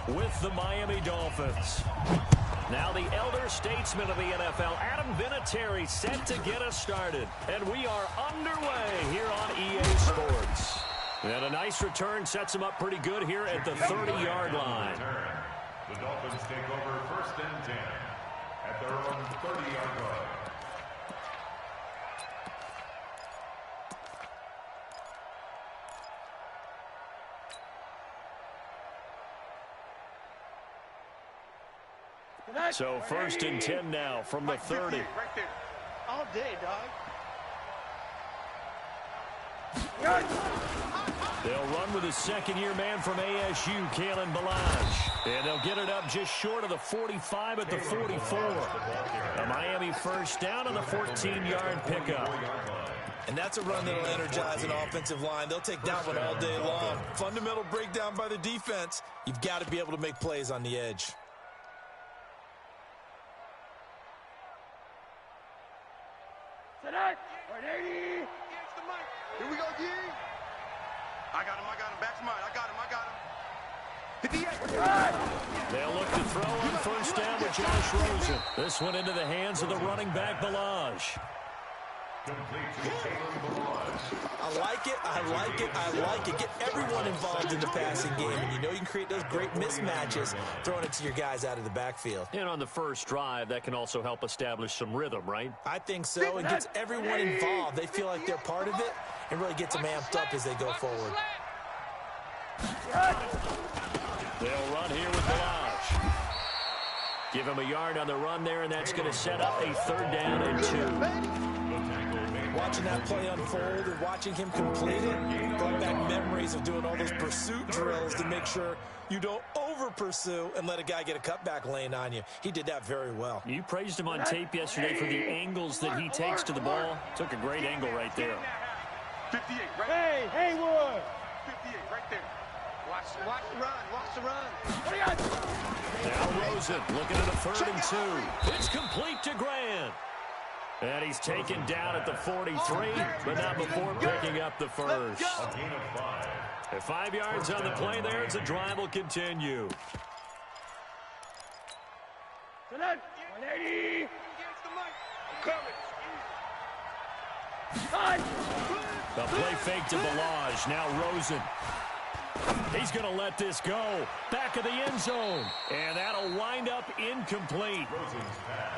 with the Miami Dolphins. Now the elder statesman of the NFL, Adam Vinatieri, set to get us started. And we are underway here on EA Sports. And a nice return sets him up pretty good here at the 30-yard line. The Dolphins take over 1st and 10 at their own 30-yard line. So 1st and 10 now from the 30. Right there. All day, dog. They'll run with a second-year man from ASU, Kalen Ballage. And they'll get it up just short of the 45 at the 44. A Miami first down on the 14-yard pickup. And that's a run that'll energize an offensive line. They'll take that one all day long. Fundamental breakdown by the defense. You've got to be able to make plays on the edge. Here we go, D. I got him, back to mine. I got him. They'll look to throw on 1st down with Josh Rosen. This one into the hands of the running back, Ballage. I like it. Get everyone involved in the passing game, and you know you can create those great mismatches throwing it to your guys out of the backfield. And on the first drive, that can also help establish some rhythm, right? I think so. It gets everyone involved. They feel like they're part of it, and really gets them amped up as they go forward. They'll run here with Ballage. Give him a yard on the run there, and that's going to set up a 3rd down and 2. Watching that play unfold and watching him complete it brought back memories of doing all those pursuit drills to make sure you don't over-pursue and let a guy get a cutback lane on you. He did that very well. You praised him on tape yesterday for the angles that he takes to the ball. Took a great angle right there. 58, right there. Hey, Haywood. 58, right there. Watch the run. Now Rosen looking at a 3rd and 2. It's complete to Grant. And he's taken down at the 43, but not before picking up the first. A gain of 5. At 5 yards on the play there, as the drive will continue. 180. The play fake to Ballage. Now Rosen. He's going to let this go. Back of the end zone. And that'll wind up incomplete.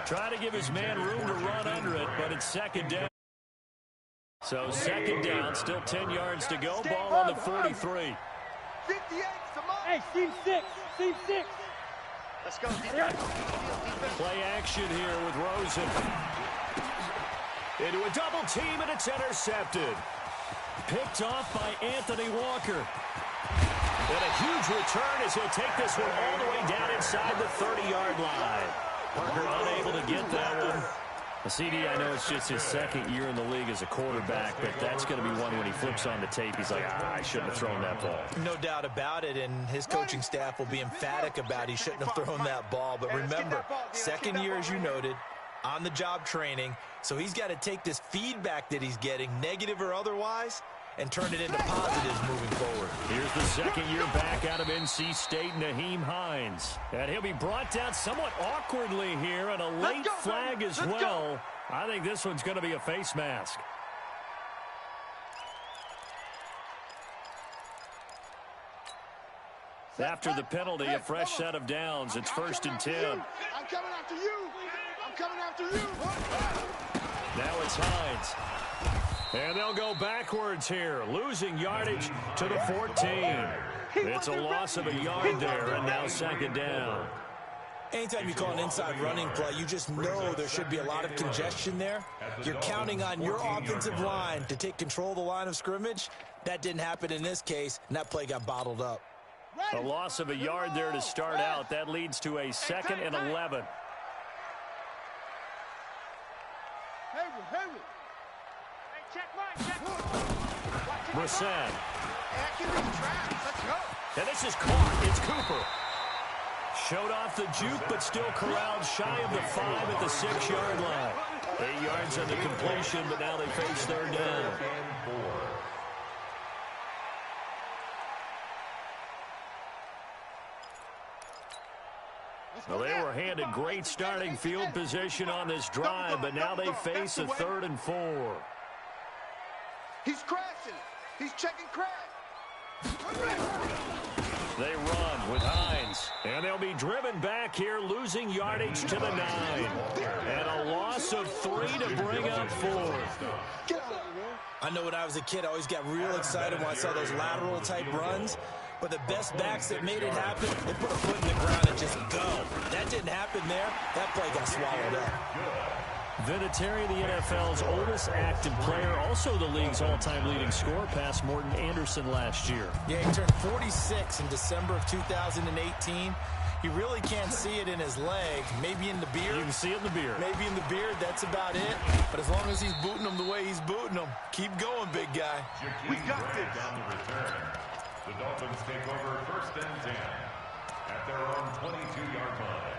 Trying to give his man room to run under it, but it's 2nd down. So 2nd down, still 10 yards to go. Ball on the 43. 58, hey, team 6. Let's go, defense. Play action here with Rosen. Into a double team, and it's intercepted. Picked off by Anthony Walker. And a huge return as he'll take this one all the way down inside the 30-yard line. Parker unable to get that one. CD, I know it's just his 2nd year in the league as a quarterback, but that's going to be one when he flips on the tape. He's like, I shouldn't have thrown that ball. No doubt about it, and his coaching staff will be emphatic about he shouldn't have thrown that ball. But remember, 2nd year, as you noted, on-the-job training, so he's got to take this feedback that he's getting, negative or otherwise, and turn it into positives moving forward. Here's the 2nd year back out of NC State, Naheem Hines. And he'll be brought down somewhat awkwardly here, and a late flag as well. I think this one's going to be a face mask. After the penalty, a fresh set of downs. It's 1st and 10. I'm coming after you. Now it's Hines. And they'll go backwards here, losing yardage to the 14. It's a loss of a yard there, and now 2nd down. Anytime you call an inside running play, you just know there should be a lot of congestion there. You're counting on your offensive line to take control of the line of scrimmage. That didn't happen in this case, and that play got bottled up. A loss of a yard there to start out. That leads to a 2nd and 11. Brissett. And this is caught. It's Cooper. Showed off the juke, but still corralled shy of the 5 at the 6-yard line. 8 yards on the completion, but now they face 3rd down. Well, they were handed great starting field position on this drive, but now they face a 3rd and 4. He's crashing. He's checking crash. They run with Hines, and they'll be driven back here, losing yardage to the 9. And a loss of 3 to bring up 4. I know when I was a kid, I always got real excited when I saw those lateral-type runs. But the best backs that made it happen, they put a foot in the ground and just go. That didn't happen there. That play got swallowed up. Vinatieri, the NFL's oldest active player, also the league's all-time leading scorer, past Morton Anderson last year. Yeah, he turned 46 in December of 2018. You really can't see it in his leg, maybe in the beard. You can see it in the beard. Maybe in the beard, that's about it. But as long as he's booting them the way he's booting them, keep going, big guy. We got this. On the return. The Dolphins take over 1st and 10 at their own 22-yard line.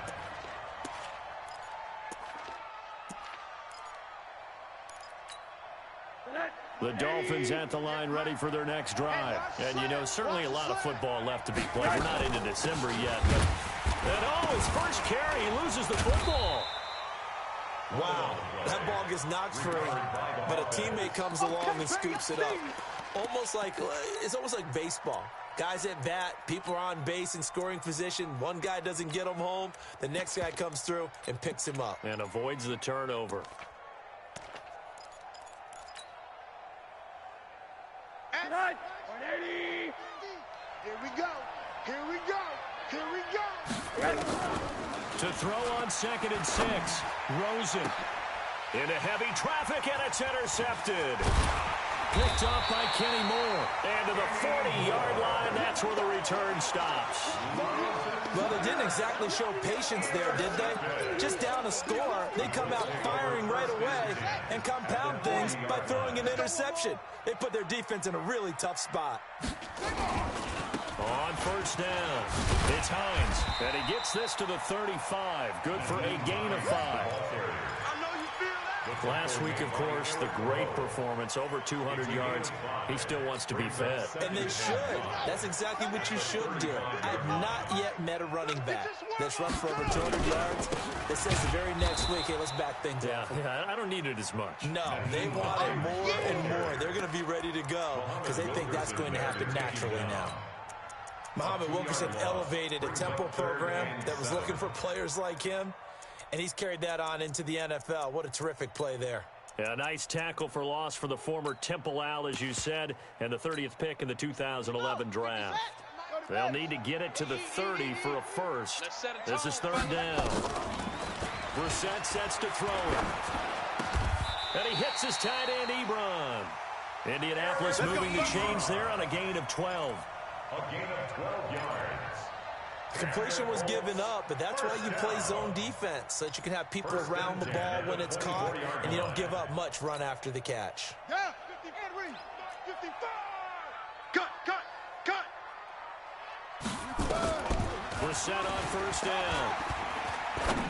The Dolphins at the line, ready for their next drive. And, you know, certainly a lot of football left to be played. We're not into December yet. But his first carry, he loses the football. Wow, that ball gets knocked free, but a teammate comes along and scoops it up. It's almost like baseball. Guys at bat, people are on base in scoring position. One guy doesn't get him home. The next guy comes through and picks him up. And avoids the turnover. And 180. Here we go. Here we go. Here we go. To throw on 2nd and 6. Rosen into heavy traffic, and it's intercepted. Picked off by Kenny Moore. And to the 40-yard line, that's where the return stops. Well, they didn't exactly show patience there, did they? Just down a score, they come out firing right away and compound things by throwing an interception. They put their defense in a really tough spot. On 1st down, it's Hines, and he gets this to the 35. Good for a gain of 5. Last week, of course, the great performance, over 200 yards. He still wants to be fed. And they should. That's exactly what you should do. I have not yet met a running back that's run for over 200 yards that says the very next week, hey, let's back things up. Yeah, I don't need it as much. No, they want it more and more. They're going to be ready to go because they think that's going to happen naturally now. Muhammad Wilkerson elevated a tempo program that was looking for players like him, and he's carried that on into the NFL. What a terrific play there. Yeah, nice tackle for loss for the former Temple Owl, as you said, and the 30th pick in the 2011 draft. They'll need to get it to the 30 for a first. This is 3rd down. Brissett sets to throw it. And he hits his tight end, Ebron. Indianapolis moving the chains there on a gain of 12. A gain of 12 yards. Completion was given up, but that's why you play zone defense, so that you can have people around the ball when it's caught, and you don't give up much run after the catch. Yeah, 55. Cut. Brissett on 1st down.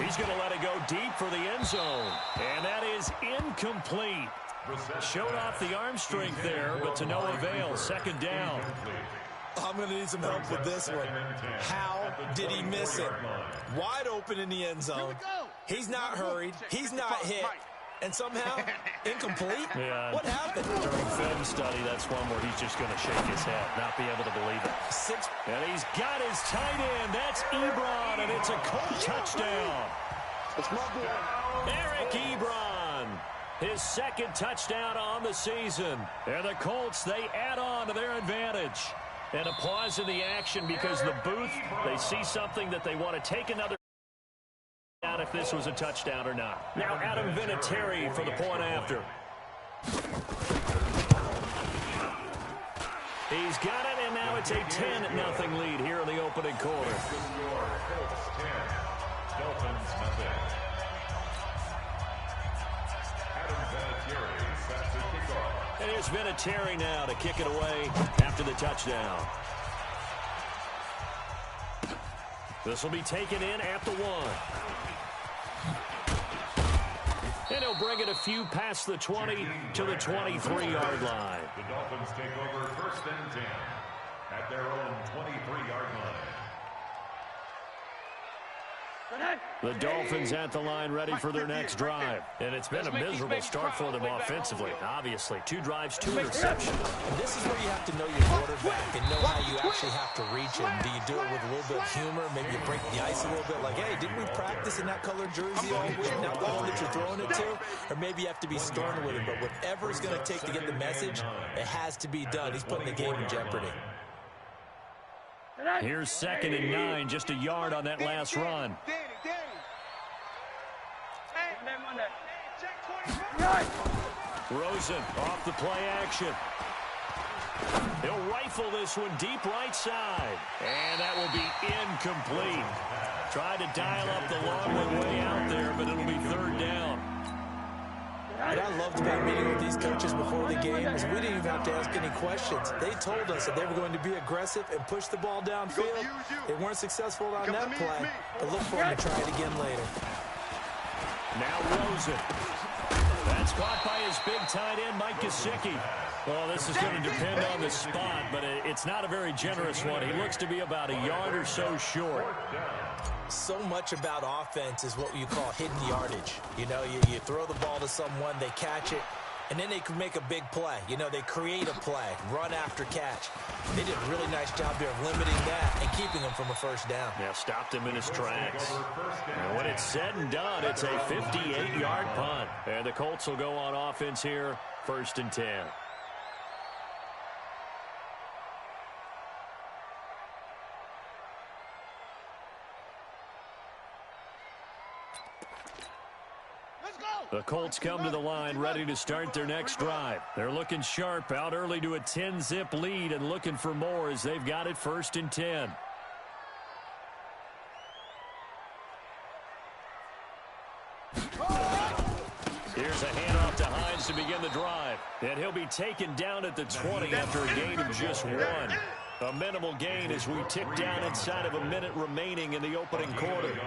He's going to let it go deep for the end zone, and that is incomplete. Showed off the arm strength there, but to no avail. 2nd down. I'm going to need some help with this one. How did he miss it? Wide open in the end zone. He's not hurried. He's not hit. And somehow, incomplete? Yeah. What happened? During film study, that's one where he's just going to shake his head, not be able to believe it. And he's got his tight end. That's Ebron, and it's a Colt touchdown. It's my boy. Eric Ebron, his 2nd touchdown on the season. And the Colts, they add on to their advantage. And a pause in the action because the booth, they see something that they want to take another out if this was a touchdown or not. Now Adam Vinatieri for the point after. He's got it, and now it's a 10-0 lead here in the opening quarter. And here's Vinatieri now to kick it away after the touchdown. This will be taken in at the 1. And he'll bring it a few past the 20 to the 23-yard line. The Dolphins take over 1st and 10 at their own 23-yard line. The Dolphins at the line ready for their next drive. And it's been a miserable start for them offensively, obviously. 2 drives, 2 interceptions. And this is where you have to know your quarterback and know how you actually have to reach him. Do you do it with a little bit of humor? Maybe you break the ice a little bit like, hey, didn't we practice in that colored jersey all week? Now the one that you're throwing it to? Or maybe you have to be stern with him. But whatever it's going to take to get the message, it has to be done. He's putting the game in jeopardy. Here's 2nd and 9, just a yard on that last run. Rosen off the play action. He'll rifle this one deep right side. And that will be incomplete. Tried to dial up the long way out there, but it'll be 3rd down. What I loved about meeting with these coaches before the game is we didn't even have to ask any questions. They told us that they were going to be aggressive and push the ball downfield. They weren't successful on that play, but look for them to try it again later. Now Rosen. That's caught by his big tight end, Mike Gesicki. Well, this is going to depend on the spot, but it's not a very generous one. He looks to be about a yard or so short. So much about offense is what you call hidden yardage. You know, you throw the ball to someone, they catch it, and then they can make a big play. You know, they create a play, run after catch. They did a really nice job there of limiting that and keeping him from a 1st down. Yeah, stopped him in his tracks. And when it's said and done, it's a 58-yard punt. And the Colts will go on offense here, 1st and 10. The Colts come to the line ready to start their next drive. They're looking sharp, out early to a 10-zip lead and looking for more as they've got it 1st and 10. Here's a handoff to Hines to begin the drive. And he'll be taken down at the 20 after a gain of just 1. A minimal gain as we tick down inside of a minute remaining in the opening quarter.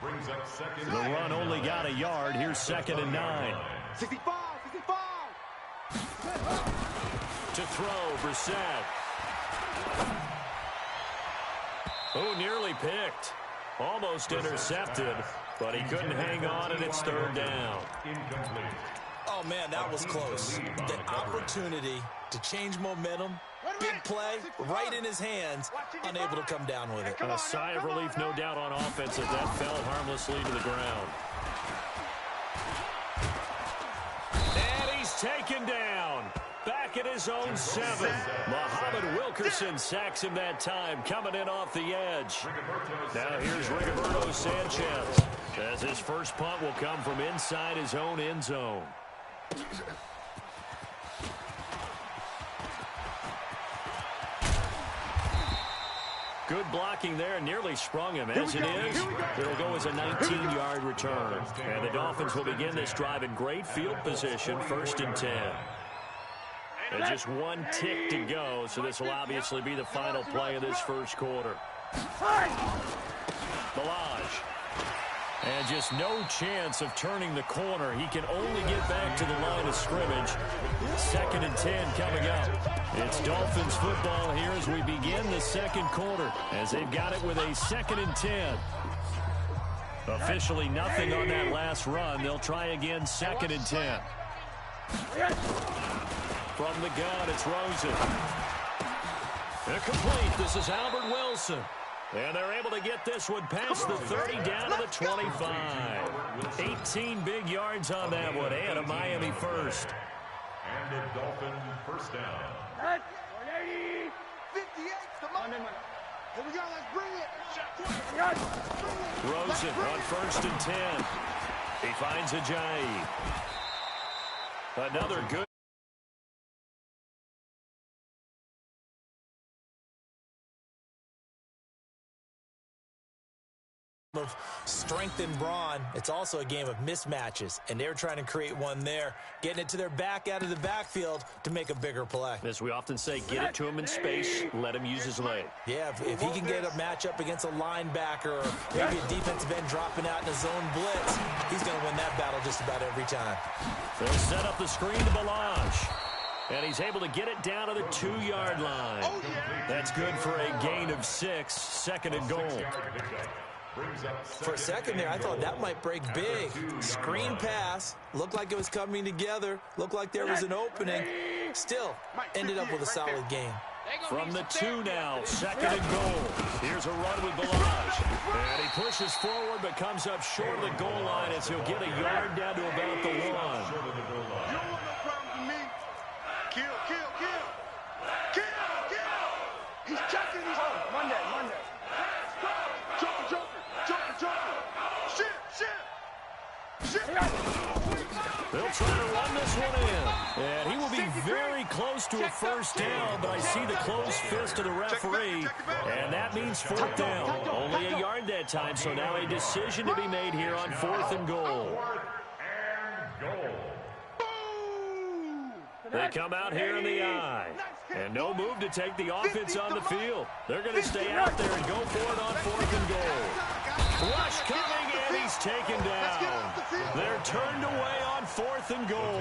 The run only got a yard. Here's 2nd and 9. 65. To throw, Brissett. Oh, nearly picked. Almost intercepted, but he couldn't hang on, and it's 3rd down. Oh, man, that was close. The opportunity to change momentum, big play, right in his hands, unable to come down with it. A sigh of relief, no doubt, on offense as that fell harmlessly to the ground. And he's taken down. Back at his own 7. Muhammad Wilkerson sacks him that time, coming in off the edge. Now here's Rigoberto Sanchez, as his first punt will come from inside his own end zone. Good blocking there, nearly sprung him. As it is, it'll go as a 19-yard return. And the Dolphins will begin this drive in great field position, 1st and 10. And just 1 tick to go, so this will obviously be the final play of this first quarter. Balaj. And just no chance of turning the corner. He can only get back to the line of scrimmage. 2nd and 10 coming up. It's Dolphins football here as we begin the 2nd quarter, as they've got it with a 2nd and 10. Officially nothing on that last run. They'll try again, 2nd and 10. From the gun, it's Rosen. Incomplete. This is Albert Wilson. And they're able to get this one past the 30 down to the 25. 18 big yards on that one, and a Miami first. And a Dolphin 1st down. 180. 58. Come on. Here we go. Let's bring it. Rosen on 1st and 10. He finds Ajayi. Another good of strength and brawn. It's also a game of mismatches, and they're trying to create one there, getting it to their back out of the backfield to make a bigger play. As we often say, get it to him in space, let him use his leg. Yeah, if he can get a matchup against a linebacker or maybe a defensive end dropping out in a zone blitz, he's going to win that battle just about every time. They'll set up the screen to Balaj. And he's able to get it down to the 2-yard line. That's good for a gain of 6, 2nd and goal. For a second there, I thought that might break big. Screen pass. Looked like it was coming together. Looked like there was an opening. Still, ended up with a solid game. From the 2 now, 2nd and goal. Here's a run with Balaj. And he pushes forward but comes up short of the goal line as he'll get a yard down to about the 1. You don't want no problems with me. Kill, kill, kill. Kill, kill. He's checking his Monday. Joker. Shit. They'll try to run this one in. And he will be very close to a first down, but I see the closed fist of the referee. And that means 4th down. Only a yard that time, so now a decision to be made here on 4th and goal. They come out here in the eye. And no move to take the offense on the field. They're going to stay out there and go for it on 4th and goal. Rush coming, and he's taken down. They're turned away on 4th and goal.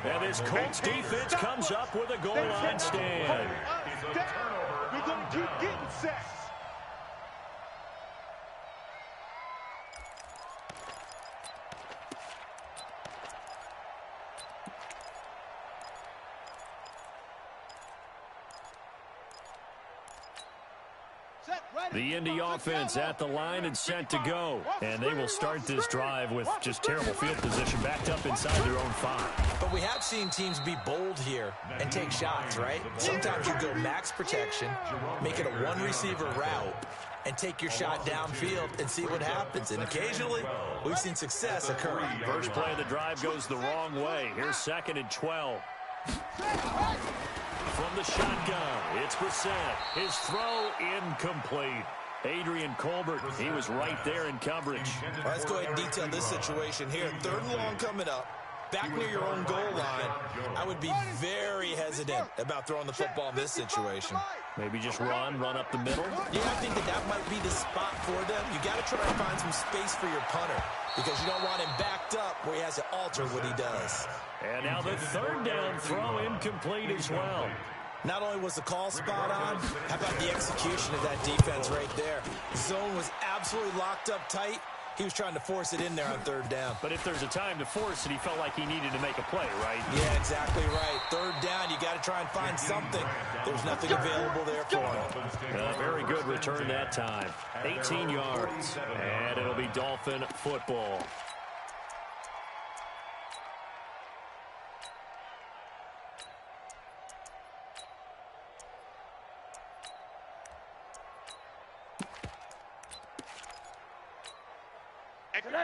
And this Colts defense comes up with a goal line stand. You're going to keep getting sacks. The Indy offense at the line and set to go. And they will start this drive with just terrible field position backed up inside their own 5. But we have seen teams be bold here and take shots, right? Sometimes you go max protection, make it a one-receiver route, and take your shot downfield and see what happens. And occasionally, we've seen success occur. First play of the drive goes the wrong way. Here's 2nd and 12. From the shotgun, it's Brissett. His throw incomplete. Adrian Colbert, he was right there in coverage. Well, let's go ahead and detail this situation here. 3rd and long coming up. Back near your own goal line, I would be very hesitant about throwing the football in this situation. Maybe just run up the middle. Yeah, I think that might be the spot for them. You got to try and find some space for your punter because you don't want him backed up where he has to alter what he does. And now the 3rd down throw incomplete as well. Not only was the call spot on, how about the execution of that defense right there? The zone was absolutely locked up tight. He was trying to force it in there on 3rd down. But if there's a time to force it, he felt like he needed to make a play, right? Yeah, exactly right. 3rd down, you got to try and find something. There's nothing available there for him. A very good return that time. 18 yards. And it'll be Dolphin football.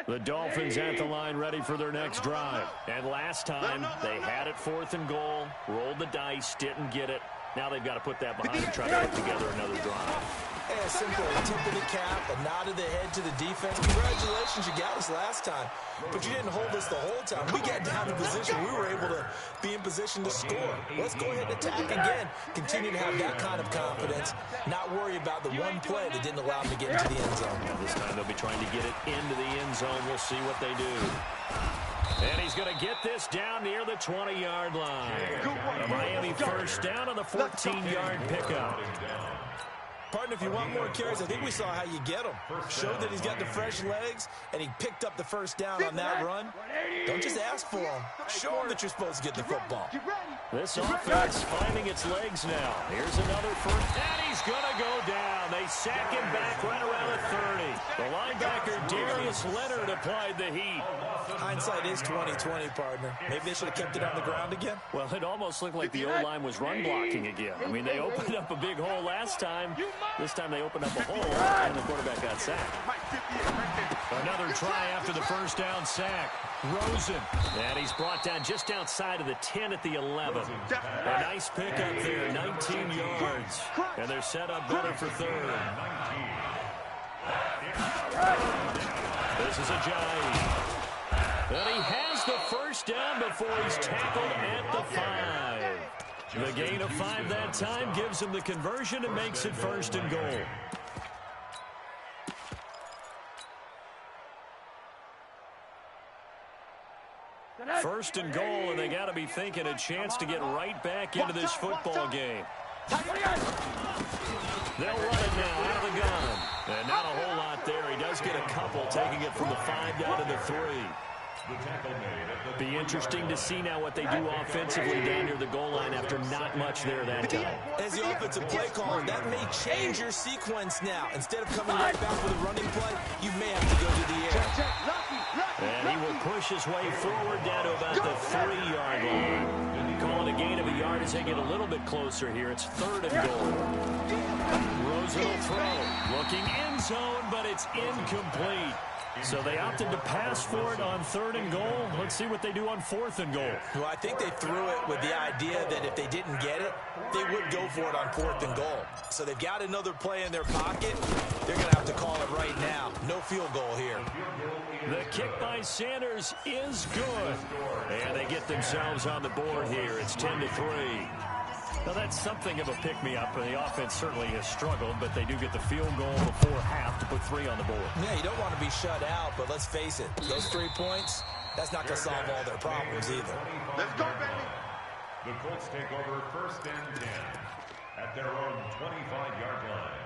The Dolphins at the line ready for their next drive. And last time, they had it 4th and goal, rolled the dice, didn't get it. Now they've got to put that behind and try to put together another drive. Yeah, simple. A tip of the cap, a nod of the head to the defense. Congratulations, you got us last time. But you didn't hold us the whole time. We got down in position. We were able to be in position to score. Let's go ahead and attack again. Continue to have that kind of confidence. Not worry about the one play that didn't allow them to get into the end zone. This time they'll be trying to get it into the end zone. We'll see what they do. And he's going to get this down near the 20-yard line. A Miami first down on the 14-yard pickup. Partner, if you want more carries, I think we saw how you get them. Showed that he's got the fresh legs, and he picked up the first down on that run. Don't just ask for them. Show him that you're supposed to get the football. This offense finding its legs now. Here's another first, and he's going to go down. They sack him back right around the 30. The linebacker, Darius Leonard, applied the heat. Hindsight is 20/20, partner. Maybe they should have kept it on the ground again. Well, it almost looked like the O-line was run blocking again. I mean, they opened up a big hole last time. This time they opened up a hole, and the quarterback got sacked. Another try after the first down sack. Rosen, and he's brought down just outside of the 10 at the 11. A nice pickup there, 19 yards. And they're set up better for 3rd. This is Ajayi. And he has the first down before he's tackled at the 5. The gain of 5 that time gives him the conversion and makes it 1st and goal. First and goal, and they got to be thinking a chance to get right back into this football game. They'll run it now out of the gun. And not a whole lot there. He does Bills get a couple, taking it from the 5 down to the 3. Be interesting to see now what they do offensively down near the goal line after not much there that time. As the offensive play caller, that may change your sequence now. Instead of coming right back with a running play, you may have to go to the air. And he will push his way forward down to about the 3-yard line. Calling a gain of a yard as they get a little bit closer here. It's 3rd and goal. Rosen will throw. Looking end zone, but it's incomplete. So they opted to pass for it on 3rd and goal. Let's see what they do on 4th and goal. Well, I think they threw it with the idea that if they didn't get it, they would go for it on 4th and goal. So they've got another play in their pocket. They're going to have to call it right now. No field goal here. The kick by Sanders is good. And they get themselves on the board here. It's 10-3. Now, that's something of a pick-me-up. The offense certainly has struggled, but they do get the field goal before half to put 3 on the board. Yeah, you don't want to be shut out, but let's face it. Those 3 points, that's not going to solve all their problems either. Let's go, baby. The Colts take over 1st and 10 at their own 25-yard line.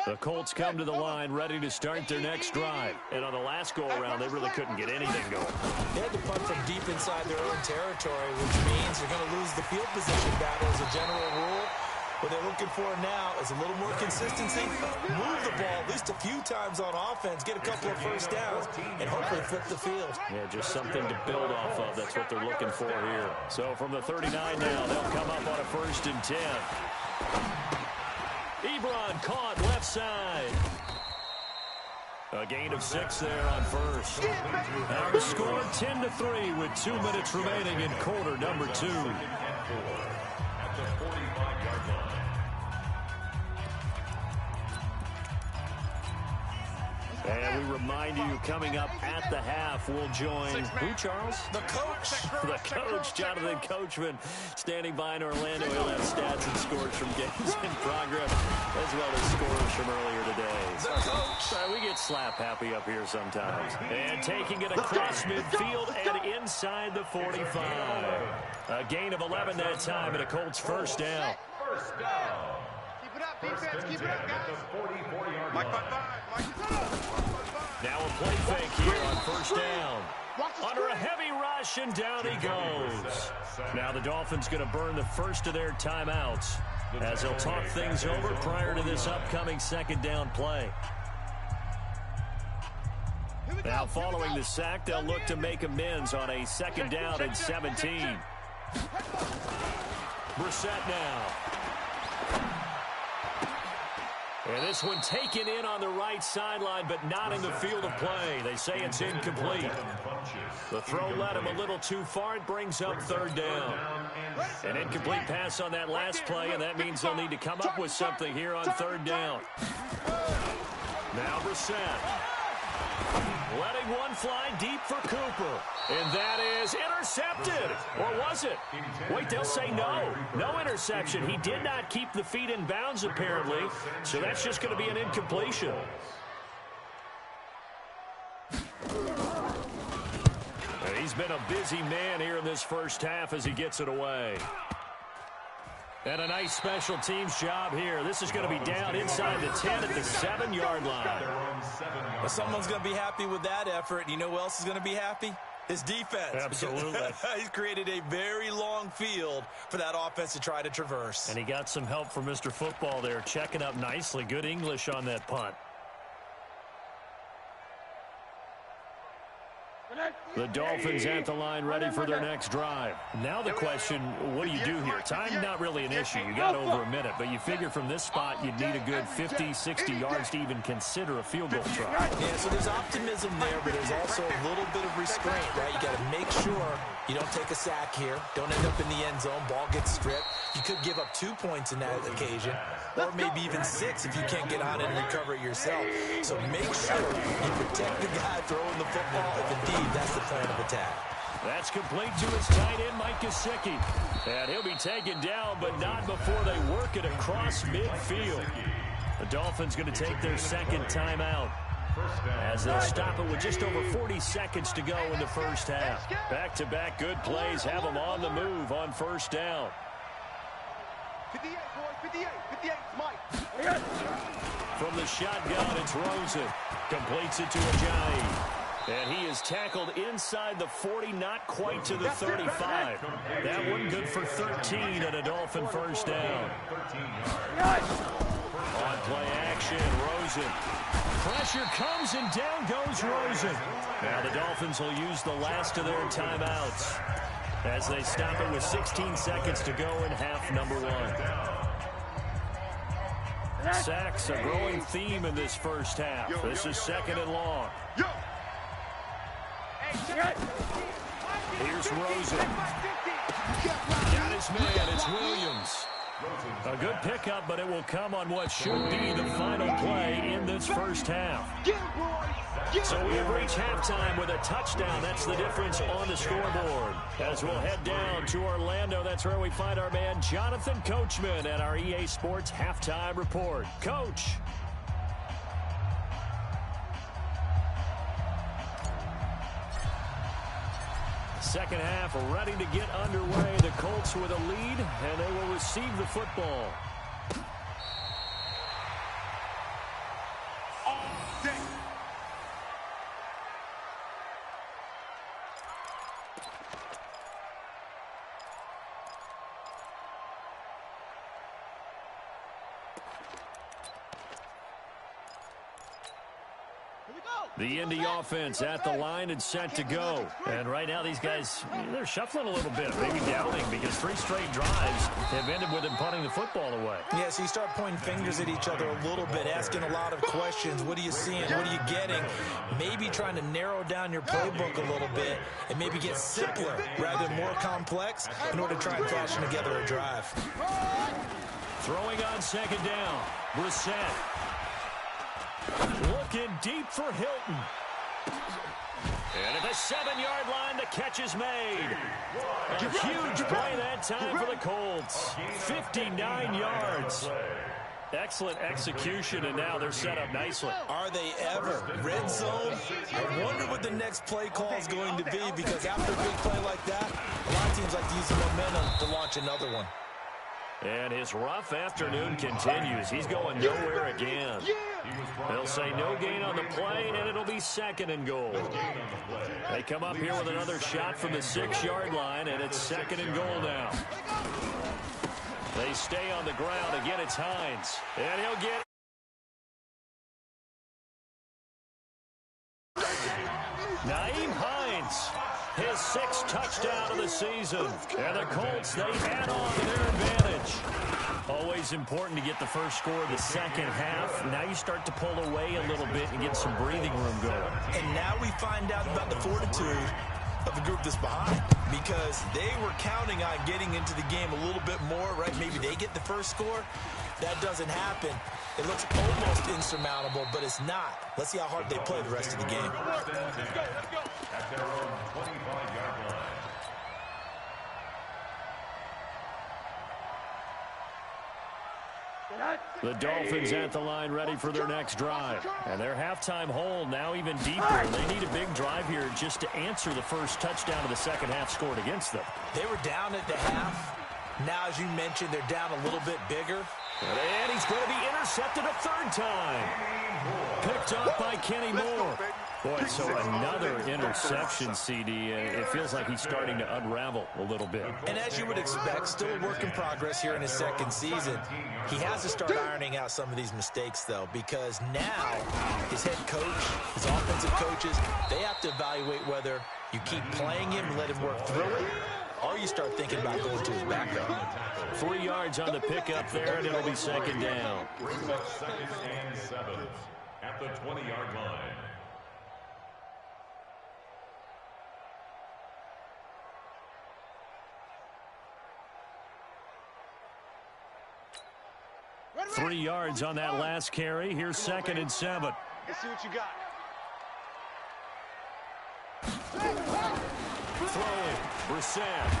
The Colts come to the line ready to start their next drive. And on the last go-around, they really couldn't get anything going. They had to punt from deep inside their own territory, which means they're going to lose the field position battle as a general rule. What they're looking for now is a little more consistency, move the ball at least a few times on offense, get a couple of first downs, and hopefully flip the field. Yeah, just something to build off of. That's what they're looking for here. So from the 39 now, they'll come up on a 1st and 10. Ebron caught left side. A gain of 6 there on 1st. Our score 10-3 with 2 minutes remaining in quarter number 2. At the 45-yard line. And we remind you, coming up at the half, we'll join who, Charles? The coach. The coach, Jonathan Coachman, standing by in Orlando. He'll have stats and scores from games in progress, as well as scores from earlier today. The coach. We get slap happy up here sometimes. And taking it across midfield and inside the 45. A gain of 11 that time, and a Colts 1st down. First down. Keep it up, defense. Keep it up, guys. 44-yard Mike, line. Now a play fake here on 1st down. Under a heavy rush, and down he goes. Now the Dolphins going to burn the first of their timeouts as they'll talk things over prior to this upcoming 2nd down play. Now following the sack, they'll look to make amends on a 2nd down and 17. Brissett now. And this one taken in on the right sideline, but not in the field of play. They say it's incomplete. The throw led him a little too far. It brings up 3rd down. An incomplete pass on that last play, and that means they'll need to come up with something here on 3rd down. Now Brissett. Letting one fly deep for Cooper. And that is intercepted. Or was it? Wait, they'll say no. No interception. He did not keep the feet in bounds, apparently. So that's just going to be an incompletion. And he's been a busy man here in this first half as he gets it away. And a nice special teams job here. This is going to be down inside the 10 at the 7-yard line. Well, someone's going to be happy with that effort. You know who else is going to be happy? His defense. Absolutely. He's created a very long field for that offense to try to traverse. And he got some help from Mr. Football there, checking up nicely. Good English on that punt. The Dolphins at the line ready for their next drive. Now the question, what do you do here? Time not really an issue. You got over a minute, but you figure from this spot you'd need a good 50, 60 yards to even consider a field goal try. Yeah, so there's optimism there, but there's also a little bit of restraint, right? You got to make sure you don't take a sack here. Don't end up in the end zone. Ball gets stripped. You could give up 2 points in that occasion, or maybe even 6 if you can't get on it and recover it yourself. So make sure you protect the guy throwing the football if indeed that's the plan of attack. That's complete to his tight end, Mike Gesicki. And he'll be taken down, but not before they work it across midfield. The Dolphins going to take their 2nd timeout. As they'll stop it with just over 40 seconds to go in the first half. Back-to-back good plays have them on the move on first down. 58, boys, 58, 58, Mike. From the shotgun, it's Rosen. Completes it to Ajayi. And he is tackled inside the 40, not quite to the 35. That one good for 13 and a Dolphin first down. On play action, Rosen. Pressure comes and down goes Rosen. Now the Dolphins will use the last of their timeouts as they stop it with 16 seconds to go in half number one. Sacks, a growing theme in this first half. This is second and long. Here's Rosen. Got his man, it's Williams. A good pickup, but it will come on what should be the final play in this first half. So we have reached halftime with a touchdown. That's the difference on the scoreboard. As we'll head down to Orlando, that's where we find our man Jonathan Coachman at our EA Sports Halftime Report. Coach. Second half ready to get underway. The Colts with a lead, and they will receive the football. The Indy offense at the line and set to go. And right now these guys, they're shuffling a little bit, maybe doubting, because 3 straight drives have ended with them punting the football away. Yeah, so you start pointing fingers at each other a little bit, asking a lot of questions. What are you seeing? What are you getting? Maybe trying to narrow down your playbook a little bit and maybe get simpler rather than more complex in order to try and fashion together a drive. Throwing on second down, Brissett. Looking deep for Hilton. And at the 7-yard line, the catch is made. A huge play that time for the Colts. 59 yards. Excellent execution, and now they're set up nicely. Are they ever? Red zone? I wonder what the next play call is going to be, because after a big play like that, a lot of teams like to use the momentum to launch another one. And his rough afternoon continues. He's going nowhere again. They'll say no gain on the play, and it'll be second and goal. They come up here with another shot from the 6-yard line, and it's second and goal now. They stay on the ground. Again, it's Hines. And he'll get... Nyheim Hines, his 6th touchdown of the season. And the Colts, they add on to their advantage. Always important to get the first score of the second half. Now you start to pull away a little bit and get some breathing room going. And now we find out about the fortitude of the group that's behind, because they were counting on getting into the game a little bit more, right? Maybe they get the first score. That doesn't happen. It looks almost insurmountable, but it's not. Let's see how hard they play the rest of the game. Let's go. At their own 25-yard line. The Dolphins at the line ready for their next drive. And their halftime hole now even deeper. They need a big drive here just to answer the first touchdown of the second half scored against them. They were down at the half. Now, as you mentioned, they're down a little bit bigger. And he's going to be intercepted a 3rd time. Picked up by Kenny Moore. Boy, so another interception, CD. It feels like he's starting to unravel a little bit. And as you would expect, still a work in progress here in his 2nd season. He has to start ironing out some of these mistakes, though, because now his head coach, his offensive coaches, they have to evaluate whether you keep playing him and let him work through it, or you start thinking about going to his backup. 3 yards on the pickup there, and it'll be second down. Brings up 2nd and 7 at the 20-yard line. Ready? 3 yards on that last carry. Here's 2nd and 7. Let's see what you got. Throwing, Brissett.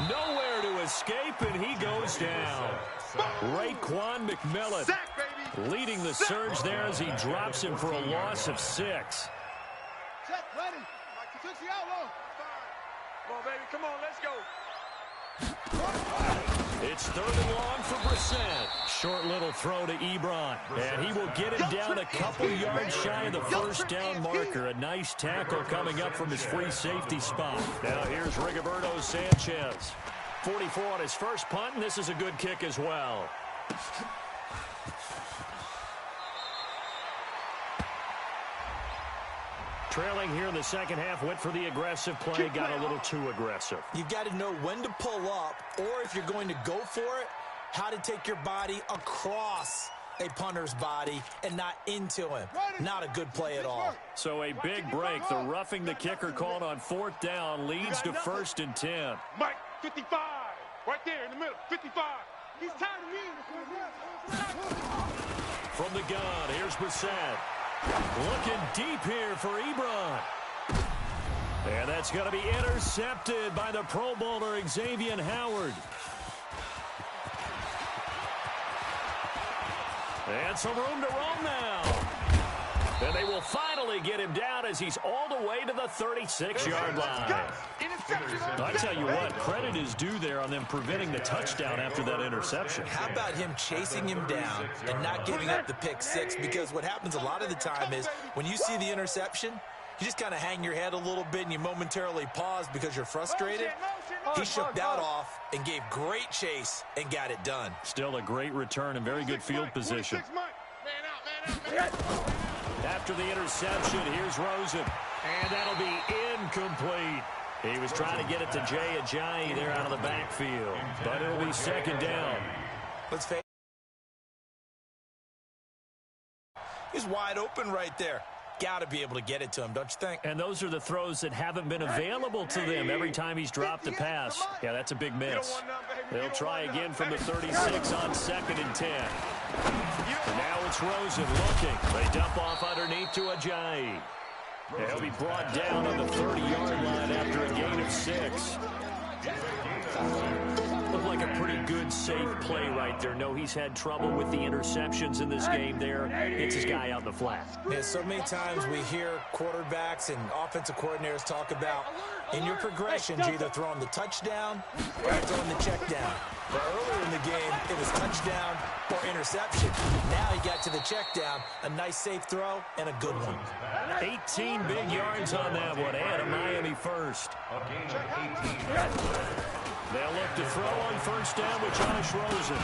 Nowhere to escape, and he goes down. Raekwon McMillan Sack, baby. leading the surge there as he drops him for a loss of 6. Check, ready. Come on, baby. Come on, let's go. It's 3rd and long for Brissett. Short little throw to Ebron. And he will get him down a couple yards shy of the first down marker. A nice tackle coming up from his free safety spot. Now here's Rigoberto Sanchez. 44 on his first punt, and this is a good kick as well. Trailing here in the second half, went for the aggressive play, got a little too aggressive. You've got to know when to pull up, or if you're going to go for it, how to take your body across a punter's body and not into him. Not a good play at all. So a big break. The roughing the kicker called on 4th down leads to 1st and 10. Mike, 55. Right there in the middle. 55. He's tired of me. From the gun, here's Brissett. Looking deep here for Ebron. And that's going to be intercepted by the Pro Bowler Xavier Howard. And some room to roam now. And they will finally get him down as he's all the way to the 36-yard line. I tell you what, credit is due there on them preventing the touchdown after that interception. How about him chasing him down and not giving up the pick 6? Because what happens a lot of the time is when you see the interception, you just kind of hang your head a little bit and you momentarily pause because you're frustrated. He shook that off and gave great chase and got it done. Still a great return and very good field position. After the interception, here's Rosen. And that'll be incomplete. He was trying to get it to Jay Ajayi there out of the backfield. But it'll be 2nd down. Let's face it. He's wide open right there. Got to be able to get it to him, don't you think? And those are the throws that haven't been available to them every time he's dropped a pass. Yeah, that's a big miss. They'll try again from the 36 on 2nd and 10. And now it's Rosen looking. They dump off underneath to Ajayi. And he'll be brought down on the 30-yard line after a gain of 6. Looked like a pretty good, safe play right there. No, he's had trouble with the interceptions in this game there. Gets his guy out in the flat. Yeah, so many times we hear quarterbacks and offensive coordinators talk about in your progressions, you're either throwing the touchdown or you're throwing the check down. But earlier in the game, it was touchdown or interception. Now he got to the check down, a nice safe throw, and a good one. 18 big yards on that one, and a Miami first. They'll look to throw on 1st down with Josh Rosen.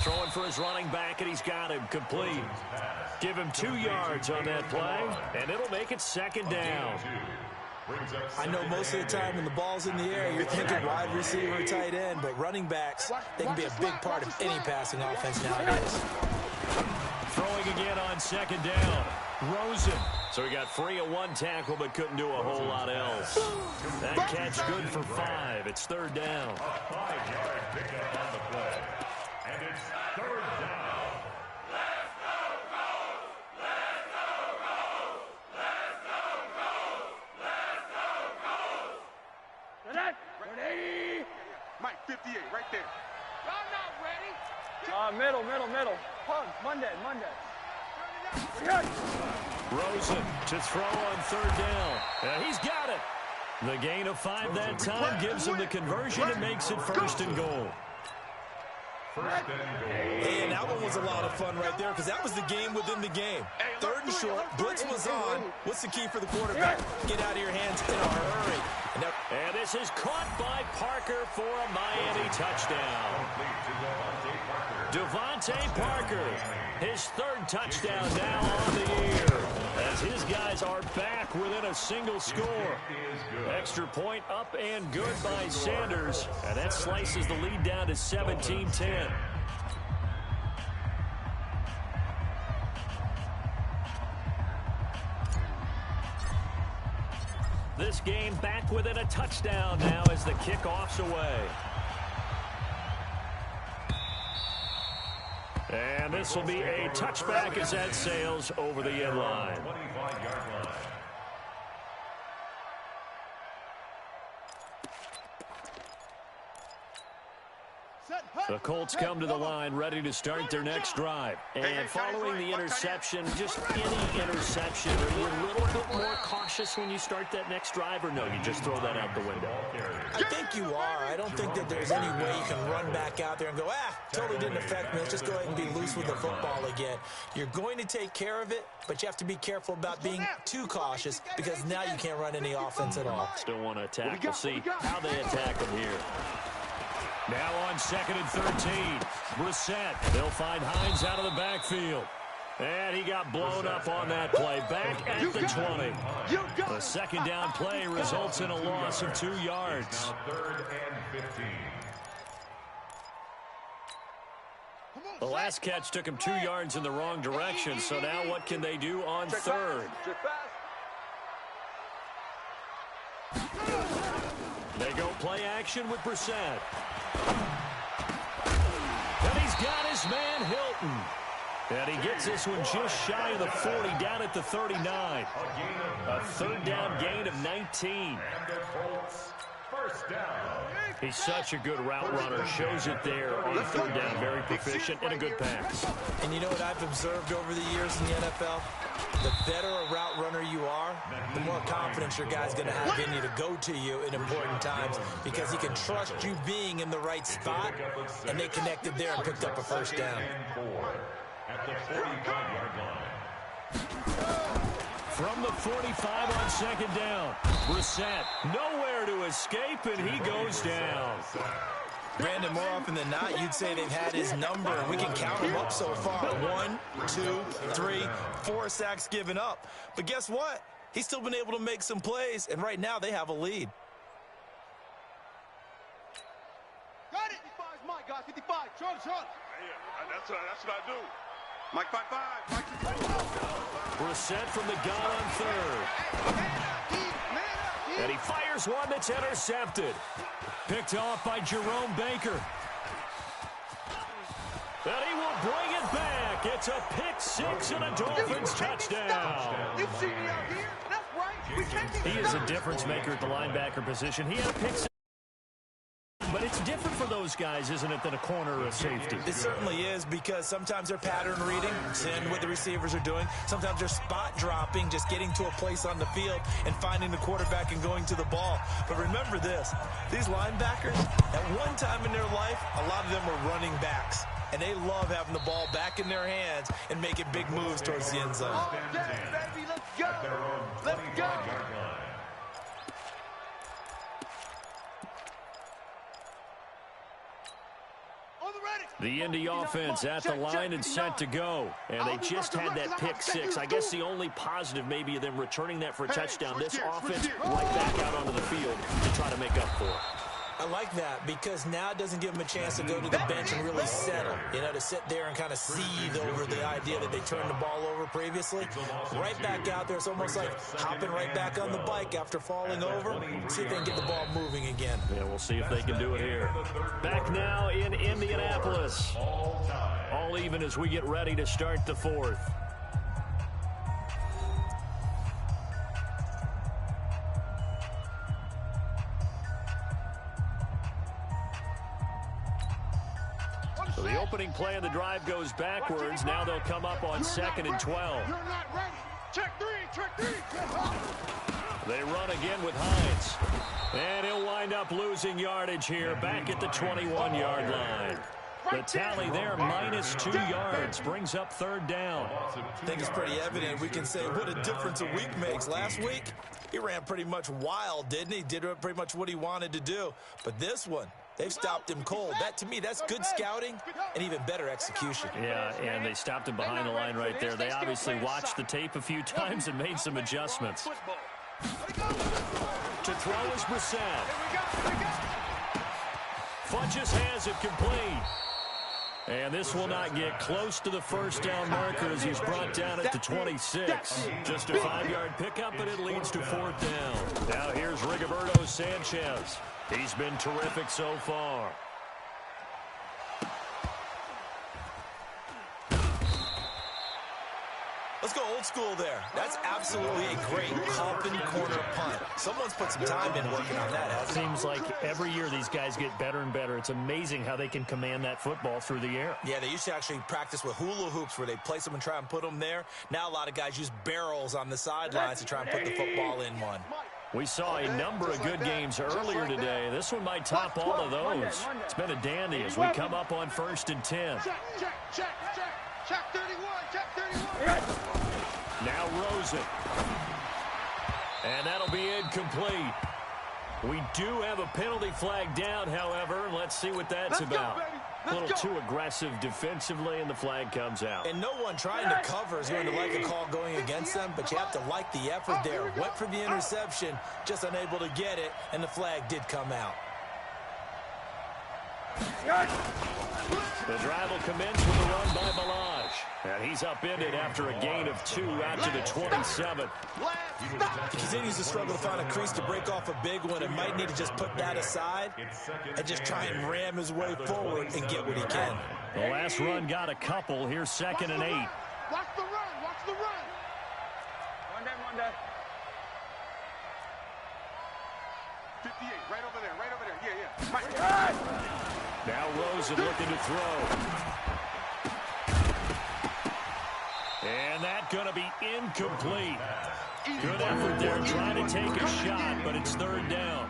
Throwing for his running back, and he's got him complete. Give him 2 yards on that play, and it'll make it 2nd down. I know most of the time when the ball's in the air, you're thinking wide receiver, tight end, but running backs, they can be a big part of any passing offense nowadays. Throwing again on 2nd down. Rosen. So he got free of 1 tackle, but couldn't do a whole lot else. That catch good for 5. It's 3rd down. A 5-yard pickup on the play. And it's 3rd down. Let's go, Ghost! Let's go, Ghost! Let's go, Ghost! Let's go, Ghost! Ready? Mike, 58, right there. Y'all not ready? Middle. Pug, Monday. Rosen to throw on 3rd down. He's got it. The gain of 5 that time gives him the conversion and makes it 1st and goal. And that one was a lot of fun right there because that was the game within the game. 3rd and short, blitz was on. What's the key for the quarterback? Get out of your hands in a hurry. And this is caught by Parker for a Miami touchdown. Devontae Parker, his 3rd touchdown now on the year, as his guys are back within a single score. Extra point up and good by Sanders, and that slices the lead down to 17-10. This game back within a touchdown now as the kickoff's away. And this will be a touchback as that sails over the end line. 25-yard line. The Colts come to the line, ready to start their next drive. And following the interception, just any interception, are you a little bit more cautious when you start that next drive, or no, you just throw that out the window? I think you are. I don't think that there's any way you can run back out there and go, totally didn't affect me. Let's just go ahead and be loose with the football again. You're going to take care of it, but you have to be careful about being too cautious because now you can't run any offense at all. Still want to attack. We'll see how they attack them here. Now on 2nd and 13, Brissett. They'll find Hines out of the backfield. And he got blown up on that play. Back at the 20. The second down play results in a loss of 2 yards. Now 3rd and 15. The last catch took him 2 yards in the wrong direction. So now what can they do on 3rd? They go play action with Brissett. And he's got his man Hilton. And he gets this one just shy of the 40, down at the 39. A 3rd down gain of 19. And the Colts, 1st down. He's such a good route runner. Shows it there on 3rd down. Very proficient and a good pass. And you know what I've observed over the years in the NFL? The better a route runner you are, the more confidence your guy's going to have in you to go to you in important times because he can trust you being in the right spot, and they connected there and picked up a 1st down. At the 45-yard line. From the 45 on 2nd down, Brissett nowhere to escape, and he goes down. Brandon, more often than not, you'd say they've had his number, and we can count them up so far. 1, 2, 3, 4 sacks given up. But guess what? He's still been able to make some plays, and right now they have a lead. Got it. 55 is Mike, guys. 55. Charlie. That's what I do. Mike 5-5. Brissett from the gun on 3rd. And he fires one that's intercepted. Picked off by Jerome Baker. And he will bring it back. It's a pick 6 and a Dolphins touchdown. You see me out here? That's right. We can't He is a difference maker at the linebacker position. He had a pick 6. But it's different for those guys, isn't it, than a corner or a safety? It certainly is, because sometimes they're pattern reading, seeing what the receivers are doing. Sometimes they're spot dropping, just getting to a place on the field and finding the quarterback and going to the ball. But remember this, these linebackers, at one time in their life, a lot of them were running backs. And they love having the ball back in their hands and making big moves towards the end zone. baby, let's go. Let's go. The Indy offense at the line and set to go. And they just had that pick 6. I guess the only positive maybe of them returning that for a touchdown. This offense right back out onto the field to try to make up for it. I like that because now it doesn't give them a chance to go to the bench and really settle, to sit there and kind of seethe over the idea that they turned the ball over previously. Right back out there, it's almost like hopping right back on the bike after falling over. See if they can get the ball moving again. Yeah, we'll see if they can do it here. Back now in Indianapolis. All even as we get ready to start the 4th. So the opening play of the drive goes backwards. Now they'll come up on 2nd and 12. You're not ready. Check 3. They run again with Hines. And he'll wind up losing yardage here back at the 21-yard line. The tally there, -2 yards, brings up 3rd down. I think it's pretty evident. We can say what a difference a week makes. Last week, he ran pretty much wild, didn't he? Did pretty much what he wanted to do. But this one, they've stopped him cold. That, to me, that's good scouting and even better execution. Yeah, and they stopped him behind the line right there. They obviously watched the tape a few times and made some adjustments. To throw is Brissett. Funches has it complete. And this will not get close to the 1st down marker as he's brought down at the 26. Just a 5-yard pickup, and it leads to 4th down. Now here's Rigoberto Sanchez. He's been terrific so far. Let's go old school there. That's absolutely a great coffin corner punt. Someone's put some time in working on that, hasn't it? Seems like every year these guys get better and better. It's amazing how they can command that football through the air. Yeah, they used to actually practice with hula hoops where they place them and try and put them there. Now a lot of guys use barrels on the sidelines to try and put the football in one. We saw a number of good games earlier today. This one might top all of those. It's been a dandy as we come up on 1st and 10. Check 31, check 31. Now Rosen. And that'll be incomplete. We do have a penalty flag down, however. Let's see what that's about. A little too aggressive defensively, and the flag comes out. And no one trying to cover is going to like a call going against them, but you have to like the effort there. Went for the interception, just unable to get it, and the flag did come out. The drive will commence with a run by Balaj. And he's upended after a gain of 2 out to the 27. He continues to struggle to find a crease to break off a big one and might need to just put that aside and just try and ram his way forward and get what he can. The last run got a couple. Here's 2nd and 8. Watch the run, watch the run. Monday. 58, right over there, yeah. Now Rosen looking to throw. And that's going to be incomplete. Good effort there trying to take a shot, but it's 3rd down.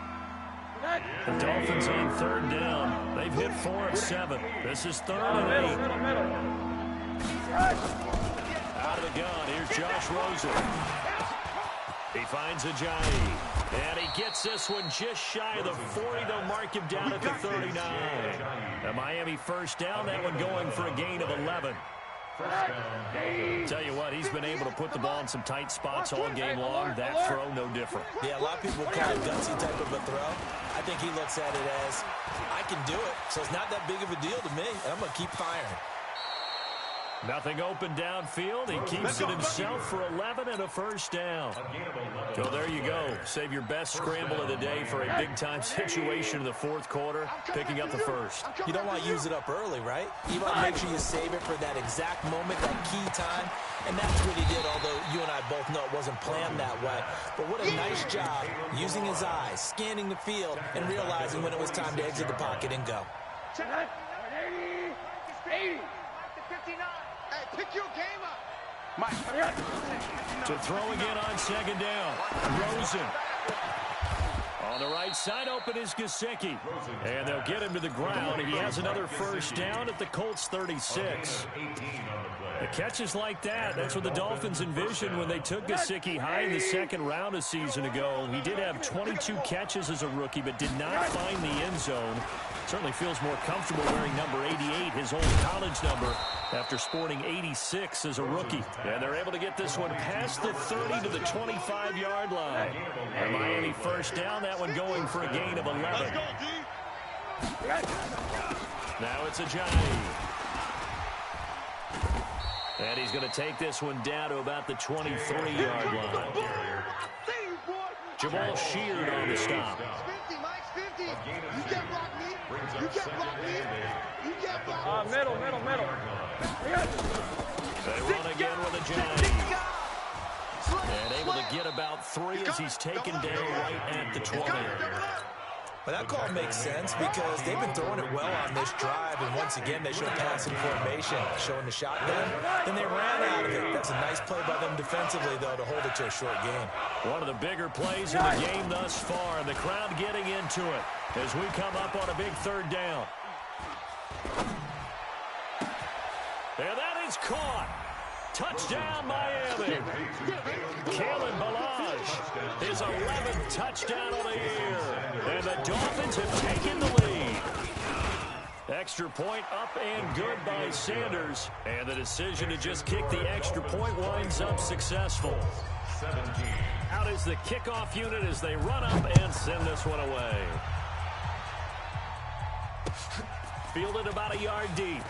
The Dolphins on 3rd down. They've hit 4 of 7. This is 3rd and 8. Out of the gun, here's Josh Rosen. He finds Ajayi. And he gets this one just shy of the 40. They'll mark him down at the 39. A Miami 1st down. That one going for a gain of 11. Tell you what, he's been able to put the ball in some tight spots all game long. That throw, no different. Yeah, a lot of people call it gutsy type of a throw. I think he looks at it as, I can do it, so it's not that big of a deal to me, and I'm going to keep firing. Nothing open downfield. He keeps it himself for 11 and a 1st down. So there you go. Save your best scramble of the day for a big-time situation in the 4th quarter, picking up the 1st. You don't want to use it up early, right? You want to make sure you save it for that exact moment, that key time. And that's what he did, although you and I both know it wasn't planned that way. But what a nice job using his eyes, scanning the field, and realizing when it was time to exit the pocket and go. 80. Hey, pick your game up. To throw again on 2nd down. Rosen. On the right side, open is Gesicki. And they'll get him to the ground. He has another 1st down at the Colts 36. The catches like that, that's what the Dolphins envisioned when they took Gesicki high in the 2nd round a season ago. He did have 22 catches as a rookie, but did not find the end zone. Certainly feels more comfortable wearing number 88, his old college number, after sporting 86 as a rookie. And they're able to get this one past the 30 to the 25-yard line. A Miami 1st down, that one going for a gain of 11. Now it's Ajayi. And he's going to take this one down to about the 23-yard line. Jamal Sheard on the stop. 50, Mike's 50. You can't block me. You can't block me. You can't block me. Middle. They run again with Ajayi. And able to get about 3 as he's taken down right at the 20. But that call makes sense because they've been throwing it well on this drive, and once again they showed passing formation, showing the shotgun. Then they ran out of it. That's a nice play by them defensively, though, to hold it to a short game. One of the bigger plays in the game thus far, and the crowd getting into it as we come up on a big 3rd down. And that is caught. Touchdown, Miami. Kalen Balaj, his 11th touchdown of the year. And the Dolphins have taken the lead. Extra point up and good by Sanders. And the decision to just kick the extra point winds up successful. 17. Out is the kickoff unit as they run up and send this one away. Fielded about a yard deep.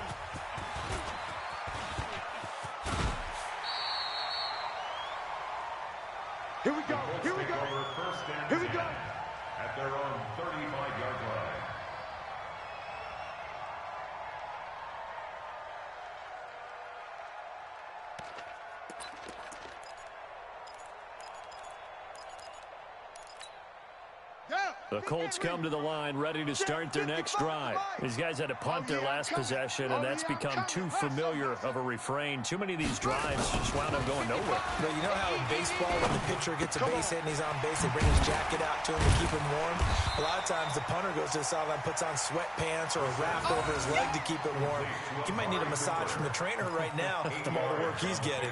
Here we go. At their own 35-yard line. The Colts come to the line ready to start their next drive. These guys had to punt their last possession, and that's become too familiar of a refrain. Too many of these drives just wound up going nowhere. But you know how in baseball, when the pitcher gets a base hit and he's on base, they bring his jacket out to him to keep him warm? A lot of times the punter goes to the sideline, puts on sweatpants or a wrap over his leg to keep it warm. He might need a massage from the trainer right now from all the work he's getting.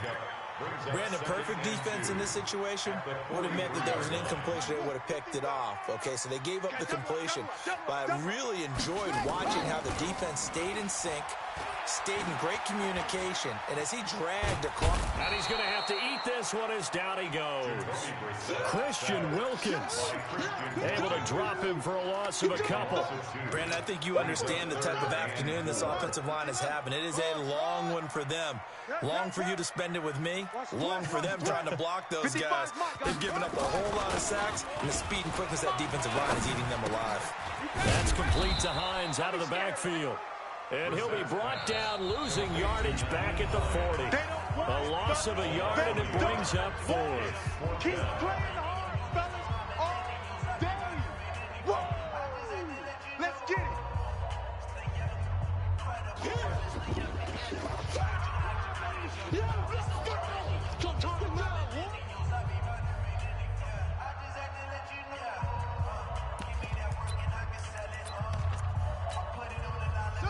Brandon, perfect defense in this situation would have meant that there was an incompletion. They would have picked it off. Okay, so they gave up the completion. But I really enjoyed watching how the defense stayed in sync, stayed in great communication, and as he dragged across. And he's going to have to eat this one as down he goes. Christian Wilkins able to drop him for a loss of a couple. Brandon, I think you understand the type of afternoon this offensive line is having. It is a long one for them. Long for you to spend it with me. Long for them trying to block those guys. They've given up a whole lot of sacks, and the speed and quickness of that defensive line is eating them alive. That's complete to Hines out of the backfield. And he'll be brought down, losing yardage back at the 40. A loss of a yard, and it brings up 4. Keep playing hard, fellas. All day. Whoa. Let's get it.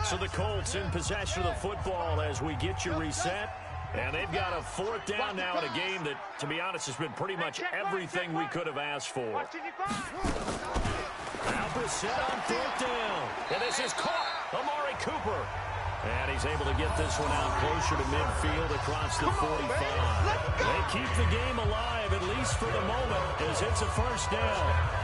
So the Colts in possession of the football as we get you reset. And they've got a 4th down now in a game that, to be honest, has been pretty much everything we could have asked for. Now Brissett on 4th down. And this is caught. Amari Cooper. And he's able to get this one out closer to midfield across the 45. They keep the game alive, at least for the moment, as it's a 1st down.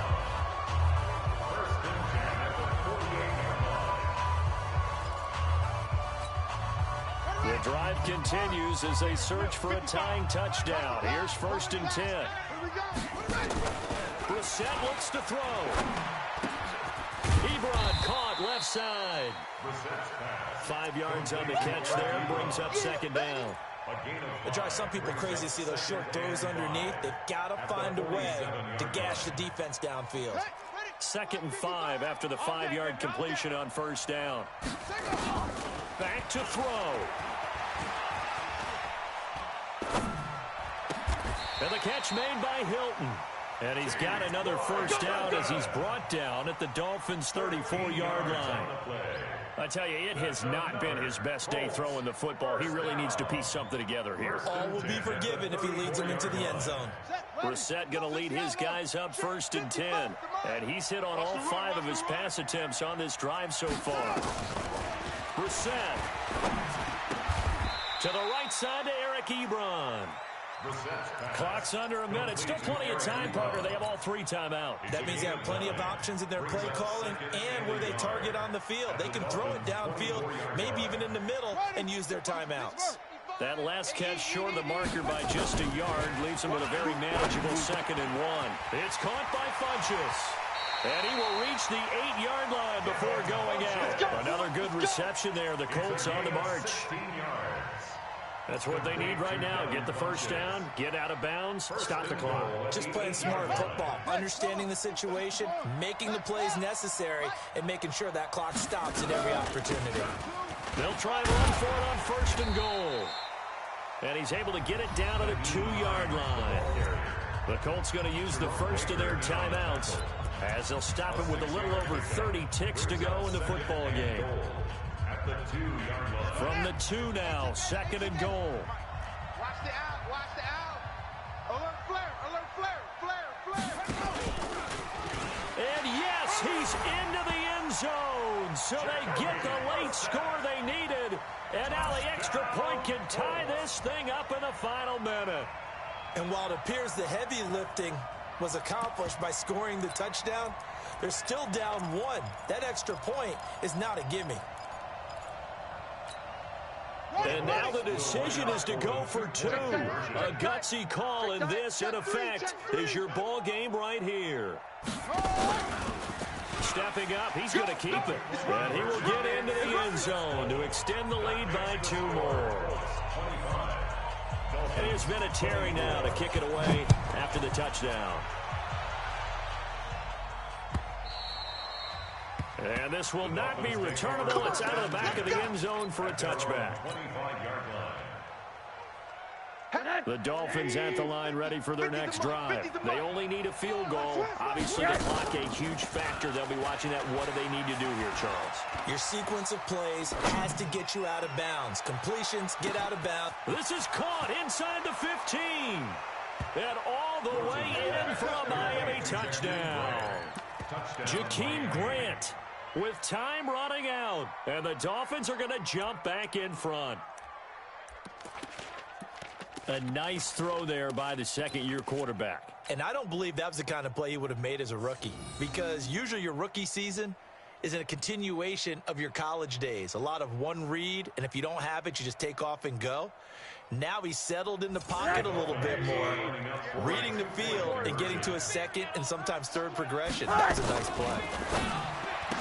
The drive continues as they search for a tying touchdown. Here's 1st and 10. Brissett looks to throw. Ebron caught left side. 5 yards on the catch there, brings up 2nd down. It drives some people crazy to see those short throws underneath. They've got to find a way to gash the defense downfield. 2nd and 5 after the 5-yard completion on 1st down. Back to throw. And the catch made by Hilton. And he's got another 1st down as he's brought down at the Dolphins' 34-yard line. I tell you, it has not been his best day throwing the football. He really needs to piece something together here. All will be forgiven if he leads them into the end zone. Brissett going to lead his guys up 1st and 10. And he's hit on all 5 of his pass attempts on this drive so far. Brissett to the right side to Eric Ebron. Clock's under a minute. Still plenty of time, Parker. They have all 3 timeouts. That means they have plenty of options in their play calling and where they target on the field. They can throw it downfield, maybe even in the middle, and use their timeouts. That last catch short of the marker by just a yard leaves them with a very manageable 2nd and 1. It's caught by Funchess. And he will reach the 8-yard line before going out. Another good reception there. The Colts on the march. That's what they need right now. Get the 1st down, get out of bounds, stop the clock. Just playing smart football, understanding the situation, making the plays necessary, and making sure that clock stops at every opportunity. They'll try and run for it on 1st and goal. And he's able to get it down to the 2-yard line. The Colts going to use the first of their timeouts as they'll stop it with a little over 30 ticks to go in the football game. From the 2 now, 2nd and goal. Watch the out, watch the out. Alert flare, flare. And yes, he's into the end zone. So they get the late score they needed. And now the extra point can tie this thing up in the final minute. And while it appears the heavy lifting was accomplished by scoring the touchdown, they're still down 1. That extra point is not a gimme. And now the decision is to go for 2. A gutsy call, and this, in effect, is your ball game right here. Stepping up, he's going to keep it. And he will get into the end zone to extend the lead by 2 more. And it's Vinatieri now to kick it away after the touchdown. And this will not be returnable. It's out of the back of the end zone for a touchback. 25-yard line. The Dolphins at the line ready for their next drive. They only need a field goal. Obviously, the clock a huge factor. They'll be watching that. What do they need to do here, Charles? Your sequence of plays has to get you out of bounds. Completions, get out of bounds. This is caught inside the 15. And all the way in for a Miami touchdown. Jakeem Grant with time running out. And the Dolphins are going to jump back in front. A nice throw there by the second-year quarterback. And I don't believe that was the kind of play he would have made as a rookie, because usually your rookie season is a continuation of your college days. A lot of one read, and if you don't have it, you just take off and go. Now he's settled in the pocket a little bit more, reading the field and getting to a second and sometimes third progression. That was a nice play.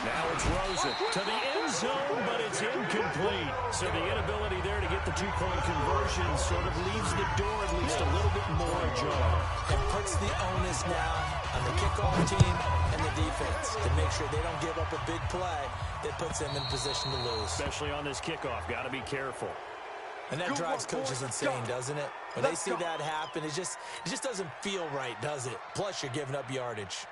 Now it's Rosen to the end zone, but it's incomplete. So the inability there to get the two-point conversion sort of leaves the door at least a little bit more ajar. And puts the onus now on the kickoff team and the defense to make sure they don't give up a big play that puts them in position to lose. Especially on this kickoff. Got to be careful. And that drives coaches insane, doesn't it? When they see that happen, it just doesn't feel right, does it? Plus, you're giving up yardage.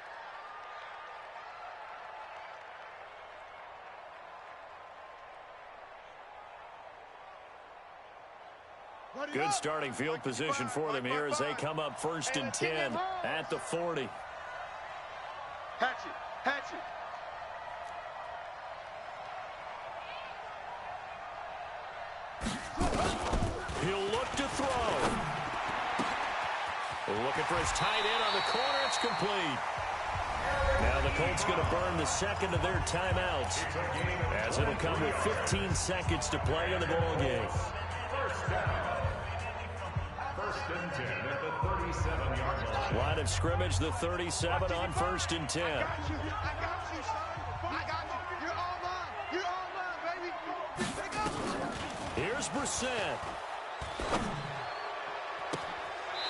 Good starting field position for them here as they come up 1st and 10 at the 40. Hatchet, hatchet. He'll look to throw. Looking for his tight end on the corner. It's complete. Now the Colts going to burn the second of their timeouts, as it'll come with 15 seconds to play in the ballgame. First down. 1st and 10 at the 37-yard line. Line of scrimmage, the 37 on 1st and 10. I got you, son. I got you. You're all mine. You're all mine, baby. Pick up. Here's Brissett.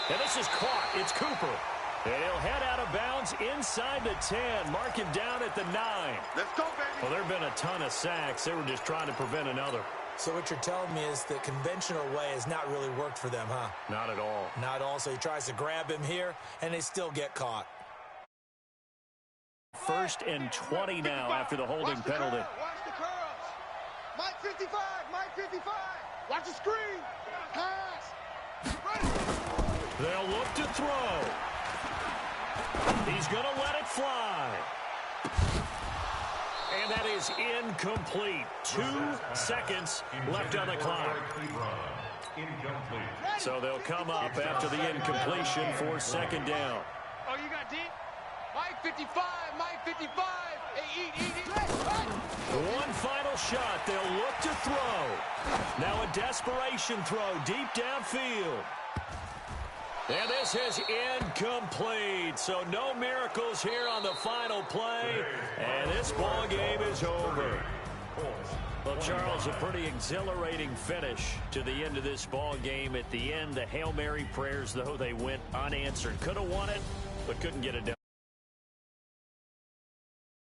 And this is caught. It's Cooper. And he'll head out of bounds inside the 10. Mark him down at the 9. Let's go, baby. Well, there have been a ton of sacks. They were just trying to prevent another. So what you're telling me is the conventional way has not really worked for them, huh? Not at all. Not all. So he tries to grab him here, and they still get caught. 1st and 20 now after the holding penalty. Watch the curls. Mike 55. Mike 55. Watch the screen. Pass. Ready. They'll look to throw. He's going to let it fly. And that is incomplete. 2 seconds left on the clock. So they'll come up after the incompletion for 2nd down. Oh, you got deep? Mike 55, Mike 55. Hey, eat. One final shot. They'll look to throw. Now a desperation throw deep downfield. And this is incomplete. So no miracles here on the final play. And this ball game is over. Well, Charles, a pretty exhilarating finish to the end of this ball game. At the end, the Hail Mary prayers, though, they went unanswered. Could have won it, but couldn't get it done.